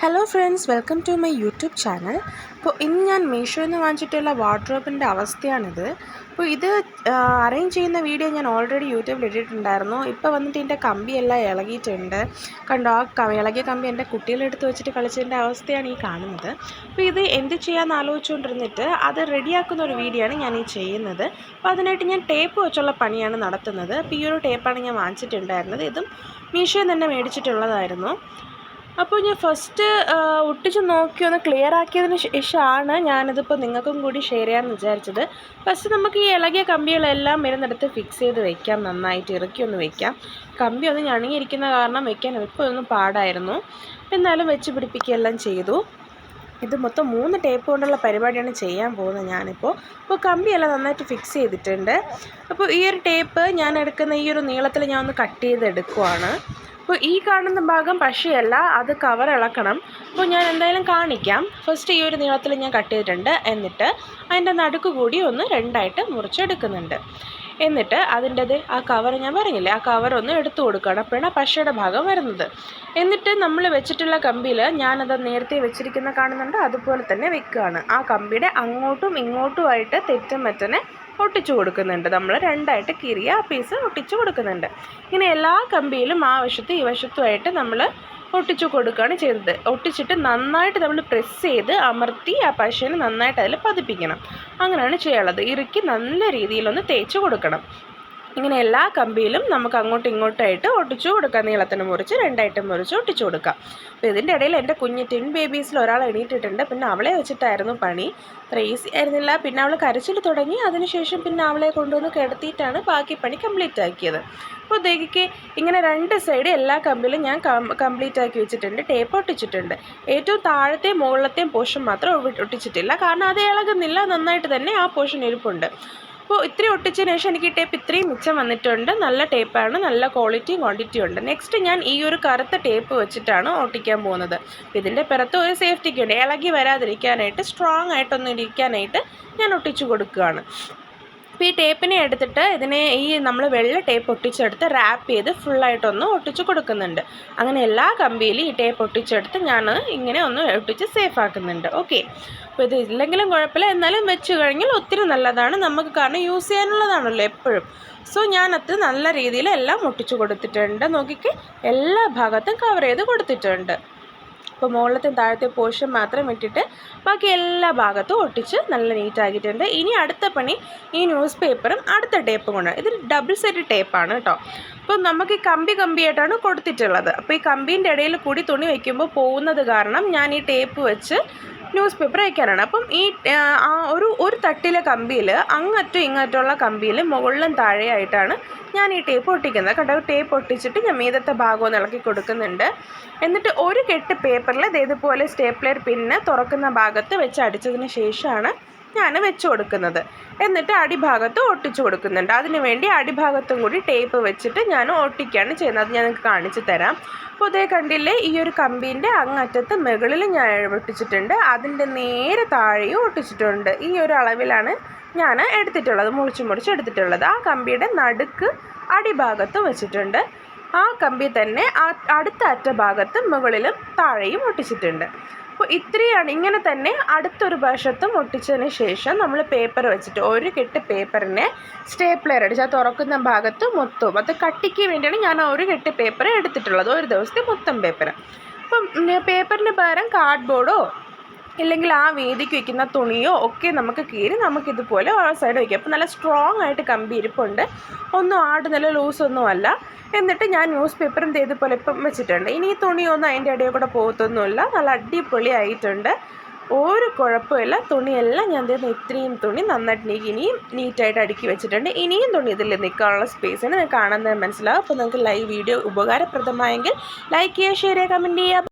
Hello friends, welcome to my YouTube channel. അപ്പോൾ ഇന്ന് ഞാൻ മീഷോയിൽ നിന്ന് വാങ്ങിച്ചിട്ടുള്ള വാർഡ്രോബിൻ്റെ അവസ്ഥയാണിത്. അപ്പോൾ ഇത് അറേഞ്ച് ചെയ്യുന്ന വീഡിയോ ഞാൻ ഓൾറെഡി യൂട്യൂബിൽ ഇട്ടിട്ടുണ്ടായിരുന്നു. ഇപ്പോൾ വന്നിട്ട് ഇതിൻ്റെ കമ്പിയെല്ലാം ഇളകിയിട്ടുണ്ട്. കണ്ടോ, ആ ഇളകിയ കമ്പി എൻ്റെ കുട്ടികളെടുത്ത് വെച്ചിട്ട് കളിച്ചതിൻ്റെ അവസ്ഥയാണ് ഈ കാണുന്നത്. അപ്പോൾ ഇത് എന്ത് ചെയ്യാമെന്ന് ആലോചിച്ചുകൊണ്ടിരുന്നിട്ട് അത് റെഡിയാക്കുന്ന ഒരു വീഡിയോ ആണ് ഞാൻ ഈ ചെയ്യുന്നത്. അപ്പോൾ അതിനായിട്ട് ഞാൻ ടേപ്പ് വെച്ചുള്ള പണിയാണ് നടത്തുന്നത്. അപ്പോൾ ഈ ഒരു ടേപ്പാണ് ഞാൻ വാങ്ങിച്ചിട്ടുണ്ടായിരുന്നത്. ഇതും മീഷോയിൽ തന്നെ മേടിച്ചിട്ടുള്ളതായിരുന്നു. അപ്പോൾ ഞാൻ ഫസ്റ്റ് ഒട്ടിച്ച് നോക്കി ഒന്ന് ക്ലിയർ ആക്കിയതിന് ശേഷമാണ് ഞാനിതിപ്പോൾ നിങ്ങൾക്കും കൂടി ഷെയർ ചെയ്യാമെന്ന് വിചാരിച്ചത്. ഫസ്റ്റ് നമുക്ക് ഈ ഇളകിയ കമ്പികളെല്ലാം വരുന്നിടത്ത് ഫിക്സ് ചെയ്ത് വെക്കാം, നന്നായിട്ട് ഇറക്കി ഒന്ന് വെക്കാം. കമ്പി ഒന്ന് ഞണങ്ങിയിരിക്കുന്ന കാരണം വെക്കാൻ ഇപ്പോൾ ഒന്ന് പാടായിരുന്നു. എന്നാലും വെച്ച് പിടിപ്പിക്കുകയെല്ലാം ചെയ്തു. ഇത് മൊത്തം 3 ടേപ്പ് കൊണ്ടുള്ള പരിപാടിയാണ് ചെയ്യാൻ പോകുന്നത് ഞാനിപ്പോൾ. അപ്പോൾ കമ്പിയെല്ലാം നന്നായിട്ട് ഫിക്സ് ചെയ്തിട്ടുണ്ട്. അപ്പോൾ ഈ ഒരു ടേപ്പ് ഞാൻ എടുക്കുന്ന ഈ ഒരു നീളത്തിൽ ഞാൻ ഒന്ന് കട്ട് ചെയ്തെടുക്കുവാണ്. അപ്പോൾ ഈ കാണുന്ന ഭാഗം പശയല്ല, അത് കവർ ഇളക്കണം. അപ്പോൾ ഞാൻ എന്തായാലും കാണിക്കാം. ഫസ്റ്റ് ഈ ഒരു നീളത്തിൽ ഞാൻ കട്ട് ചെയ്തിട്ടുണ്ട്. എന്നിട്ട് അതിൻ്റെ നടുക്ക് കൂടി ഒന്ന് 2ആയിട്ട് മുറിച്ചെടുക്കുന്നുണ്ട്. എന്നിട്ട് അതിൻ്റെത് ആ കവർ ഞാൻ പറഞ്ഞില്ലേ, ആ കവർ ഒന്ന് എടുത്തു കൊടുക്കണം. അപ്പോഴാണ് പശയുടെ ഭാഗം വരുന്നത്. എന്നിട്ട് നമ്മൾ വെച്ചിട്ടുള്ള കമ്പിയിൽ ഞാനത് നേരത്തെ വെച്ചിരിക്കുന്ന കാണുന്നുണ്ട്, അതുപോലെ തന്നെ വെക്കുകയാണ്. ആ കമ്പിയുടെ അങ്ങോട്ടും ഇങ്ങോട്ടുമായിട്ട് തെറ്റും മറ്റനെ ഒട്ടിച്ചു കൊടുക്കുന്നുണ്ട്. നമ്മൾ 2ആയിട്ട് കീറിയ ആ പീസ് ഒട്ടിച്ചു കൊടുക്കുന്നുണ്ട്. ഇങ്ങനെ എല്ലാ കമ്പിയിലും ആ വശത്തും ഈ വശത്തുമായിട്ട് നമ്മൾ ഒട്ടിച്ചു കൊടുക്കുകയാണ് ചെയ്യുന്നത്. ഒട്ടിച്ചിട്ട് നന്നായിട്ട് നമ്മൾ പ്രസ് ചെയ്ത് അമർത്തി ആ പശേനെ നന്നായിട്ട് അതിൽ പതിപ്പിക്കണം. അങ്ങനെയാണ് ചെയ്യാനുള്ളത്. ഇറുക്കി നല്ല രീതിയിലൊന്ന് തേച്ച് കൊടുക്കണം. ഇങ്ങനെ എല്ലാ കമ്പിയിലും നമുക്ക് അങ്ങോട്ടും ഇങ്ങോട്ടായിട്ട് ഒട്ടിച്ചു കൊടുക്കാം. നീളത്തിന് മുറിച്ച് 2ആയിട്ട് മുറിച്ച് ഒട്ടിച്ചു കൊടുക്കാം. അപ്പോൾ ഇതിൻ്റെ ഇടയിൽ എൻ്റെ കുഞ്ഞ് ടിൻ ബേബീസിൽ ഒരാൾ എണീറ്റിട്ടുണ്ട്. പിന്നെ അവളെ വെച്ചിട്ടായിരുന്നു പണി. അത്ര ഈസി ആയിരുന്നില്ല. പിന്നെ അവൾ കരച്ചിൽ തുടങ്ങി. അതിനുശേഷം പിന്നെ അവളെ കൊണ്ടുവന്ന് കിടത്തിയിട്ടാണ് ബാക്കി പണി കംപ്ലീറ്റ് ആക്കിയത്. അപ്പോൾ ദേഹിക്ക് ഇങ്ങനെ 2 സൈഡ് എല്ലാ കമ്പിലും ഞാൻ കംപ്ലീറ്റ് ആക്കി വെച്ചിട്ടുണ്ട്. ടേപ്പ് ഒട്ടിച്ചിട്ടുണ്ട്. ഏറ്റവും താഴത്തെയും മുകളിലത്തെയും പോർഷൻ മാത്രം ഒട്ടിച്ചിട്ടില്ല. കാരണം അത് ഇളകുന്നില്ല, നന്നായിട്ട് തന്നെ ആ പോർഷൻ ഇരിപ്പുണ്ട്. അപ്പോൾ ഇത്രയും ഒട്ടിച്ചതിന് ശേഷം എനിക്ക് ഈ ടേപ്പ് ഇത്രയും മിച്ചം വന്നിട്ടുണ്ട്. നല്ല ടേപ്പാണ്, നല്ല ക്വാളിറ്റിയും ക്വാണ്ടിറ്റിയും ഉണ്ട്. നെക്സ്റ്റ് ഞാൻ ഈ ഒരു കറുത്ത ടേപ്പ് വെച്ചിട്ടാണ് ഒട്ടിക്കാൻ പോകുന്നത്. ഇതിൻ്റെ പുറത്ത് ഒരു സേഫ്റ്റിക്ക് ഉണ്ട്, ഇളകി വരാതിരിക്കാനായിട്ട് സ്ട്രോങ് ആയിട്ടൊന്നും ഇരിക്കാനായിട്ട് ഞാൻ ഒട്ടിച്ചു കൊടുക്കുകയാണ്. അപ്പോൾ ഈ ടേപ്പിനെ എടുത്തിട്ട് നമ്മൾ വെള്ള ടേപ്പ് ഒട്ടിച്ചെടുത്ത് റാപ്പ് ചെയ്ത് ഫുള്ളായിട്ടൊന്ന് ഒട്ടിച്ച് കൊടുക്കുന്നുണ്ട്. അങ്ങനെ എല്ലാ കമ്പിയിലും ഈ ടേപ്പ് ഒട്ടിച്ചെടുത്ത് ഞാൻ ഇങ്ങനെ ഒന്ന് ഒട്ടിച്ച് സേഫ് ആക്കുന്നുണ്ട്. ഓക്കെ, അപ്പോൾ ഇത് ഇല്ലെങ്കിലും കുഴപ്പമില്ല, എന്നാലും വെച്ച് കഴിഞ്ഞാൽ ഒത്തിരി നല്ലതാണ് നമുക്ക്, കാരണം യൂസ് ചെയ്യാനുള്ളതാണല്ലോ എപ്പോഴും. സോ ഞാനത് നല്ല രീതിയിൽ എല്ലാം ഒട്ടിച്ച് കൊടുത്തിട്ടുണ്ട്. നോക്കിക്ക് എല്ലാ ഭാഗത്തും കവർ ചെയ്ത് കൊടുത്തിട്ടുണ്ട്. അപ്പോൾ മുകളിലത്തെ താഴത്തെ പോർഷൻ മാത്രം ഇട്ടിട്ട് ബാക്കി എല്ലാ ഭാഗത്തും ഒട്ടിച്ച് നല്ല നീറ്റാക്കിയിട്ടുണ്ട്. ഇനി അടുത്ത പണി ഈ ന്യൂസ് പേപ്പറും അടുത്ത ടേപ്പും കൊണ്ടാണ്. ഇത് ഡബിൾ സെറ്റ് ടേപ്പാണ് കേട്ടോ. അപ്പോൾ നമുക്ക് ഈ കമ്പിയായിട്ടാണ് കൊടുത്തിട്ടുള്ളത്. അപ്പോൾ ഈ കമ്പീൻ്റെ ഇടയിൽ കൂടി തുണി വയ്ക്കുമ്പോൾ പോകുന്നത് കാരണം ഞാൻ ഈ ടേപ്പ് വെച്ച് ന്യൂസ് പേപ്പർ വയ്ക്കാനാണ്. അപ്പം ഈ ഒരു തട്ടിലെ കമ്പിയിൽ അങ്ങറ്റും ഇങ്ങറ്റുള്ള കമ്പിയിൽ മുകളിലും താഴെയായിട്ടാണ് ഞാൻ ഈ ടേപ്പ് ഒട്ടിക്കുന്നത്. കണ്ടോ, ടേപ്പ് ഒട്ടിച്ചിട്ട് ഞാൻ മീതത്തെ ഭാഗം ഒന്ന് ഇളക്കി കൊടുക്കുന്നുണ്ട്. എന്നിട്ട് ഒരു കെട്ട് പേപ്പറിൽ ഇതേപോലെ സ്റ്റേപ്ലർ പിന്ന് തുറക്കുന്ന ഭാഗത്ത് വെച്ച് അടിച്ചതിന് ശേഷമാണ് ഞാൻ വെച്ച് കൊടുക്കുന്നത്. എന്നിട്ട് അടിഭാഗത്ത് ഒട്ടിച്ചു കൊടുക്കുന്നുണ്ട്. അതിനുവേണ്ടി അടിഭാഗത്തും കൂടി ടേപ്പ് വെച്ചിട്ട് ഞാൻ ഒട്ടിക്കുകയാണ് ചെയ്യുന്നത്. അത് ഞാൻ നിങ്ങൾക്ക് കാണിച്ചു തരാം. അപ്പോൾ ഇതേ കണ്ടില്ലേ, ഈ ഒരു കമ്പീൻ്റെ അങ്ങറ്റത്ത് മുകളിൽ ഞാൻ ഒട്ടിച്ചിട്ടുണ്ട്, അതിൻ്റെ നേരെ താഴെയും ഒട്ടിച്ചിട്ടുണ്ട്. ഈ ഒരു അളവിലാണ് ഞാൻ എടുത്തിട്ടുള്ളത്, മുറിച്ച് എടുത്തിട്ടുള്ളത്. ആ കമ്പിയുടെ നടുക്ക് അടിഭാഗത്ത് വെച്ചിട്ടുണ്ട്. ആ കമ്പി തന്നെ അടുത്ത അറ്റഭാഗത്ത് മുകളിലും താഴെയും ഒട്ടിച്ചിട്ടുണ്ട്. അപ്പോൾ ഇത്രയാണ്. ഇങ്ങനെ തന്നെ അടുത്തൊരു വശത്തും ഒട്ടിച്ചതിന് ശേഷം നമ്മൾ പേപ്പർ വെച്ചിട്ട് ഒരു കെട്ട് പേപ്പറിനെ സ്റ്റേപ്ലർ അടിച്ച് ആ തുറക്കുന്ന ഭാഗത്ത് മൊത്തവും അത് കട്ടിക്ക് വേണ്ടിയാണ് ഞാൻ ഒരു കെട്ട് പേപ്പർ എടുത്തിട്ടുള്ളത്, ഒരു ദിവസത്തെ മൊത്തം പേപ്പർ. അപ്പം പേപ്പറിന് പകരം കാർഡ്ബോർഡോ ഇല്ലെങ്കിൽ ആ വേദിക്ക് വയ്ക്കുന്ന തുണിയോ ഒക്കെ നമുക്ക് കീറി നമുക്കിതുപോലെ ആ സൈഡ് വയ്ക്കാം. അപ്പോൾ നല്ല സ്ട്രോങ് ആയിട്ട് കമ്പി ഇരിപ്പുണ്ട്, ഒന്നും ആടുന്നില്ല, ലൂസൊന്നും അല്ല. എന്നിട്ട് ഞാൻ ന്യൂസ് പേപ്പറും ഇതുപോലെ ഇപ്പം വെച്ചിട്ടുണ്ട്. ഇനി ഈ തുണിയൊന്നും അതിൻ്റെ ഇടയിൽ കൂടെ പോകത്തൊന്നുമില്ല, നല്ല അടിപൊളി ആയിട്ടുണ്ട്, ഒരു കുഴപ്പമില്ല. തുണിയെല്ലാം ഞാൻ ഇത്രയും തുണി നന്നായിട്ട് ഇനിയും നീറ്റായിട്ട് അടുക്കി വെച്ചിട്ടുണ്ട്. ഇനിയും തുണി ഇതിൽ നിൽക്കാനുള്ള സ്പേസിന് കാണുന്നത് മനസ്സിലാവും. അപ്പോൾ നിങ്ങൾക്ക് ലൈവ് വീഡിയോ ഉപകാരപ്രദമായെങ്കിൽ ലൈക്ക് ചെയ്യുക, ഷെയർ ചെയ്യുക, കമൻറ്റ് ചെയ്യുക.